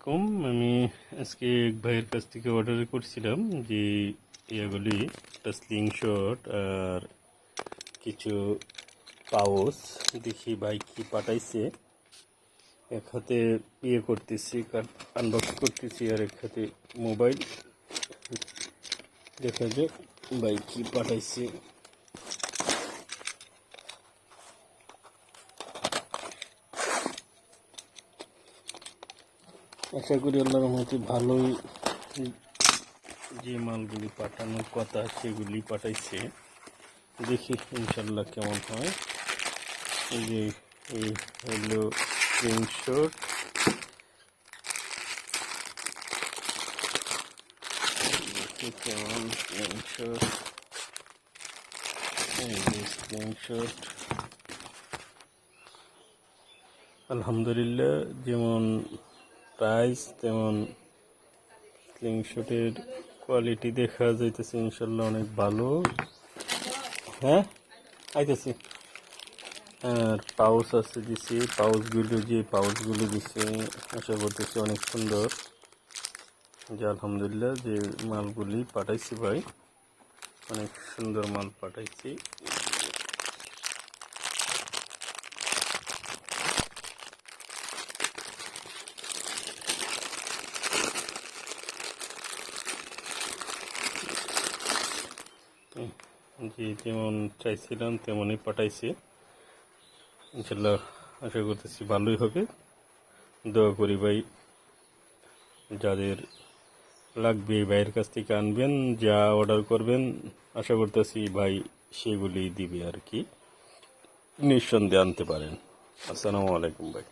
আলাইকুম। আমি আজকে এক ভাইয়ের কাছ থেকে অর্ডার করছিলাম যে ইয়েগুলি একটা স্লিংশট আর কিছু পাউচ। দেখি ভাই কি পাঠাইছে। এক হাতে ইয়ে করতেছি, আনবক্স করতেছি, আর এক হাতে মোবাইল। দেখা যাক ভাই কি পাঠাইছে। আশা করি আল্লাহর রহমতে ভালোই যে মালগুলি পাঠানোর কথা সেগুলি পাঠাইছে। দেখি ইনশাল্লাহ কেমন হয়। এই যে এই হলো স্ক্রিনশট। কেমন স্ক্রিনশট, এই যে স্ক্রিনশট। আলহামদুলিল্লাহ, যেমন প্রাইস তেমন স্ক্রিনশটের কোয়ালিটি দেখা যাইতেছে ইনশাল্লাহ অনেক ভালো। হ্যাঁ, আইতেছি। আর পাউচ আছে দিছে, পাউচগুলো দিছে আশা করতেছি অনেক সুন্দর। যে আলহামদুলিল্লাহ যে মালগুলি পাঠাইছি ভাই, অনেক সুন্দর মাল পাঠাইছি। যে যেমন চাইছিলাম তেমনই পাঠাইছি ইনশাল্লাহ। আশা করতেছি ভালোই হবে। দোয়া করি ভাই, যাদের লাগবে এই ভাইয়ের কাছ থেকে আনবেন, যা অর্ডার করবেন আশা করতেছি ভাই সেগুলি দিবে আর কি, নিঃসন্দেহে আনতে পারেন। আসসালামু আলাইকুম ভাই।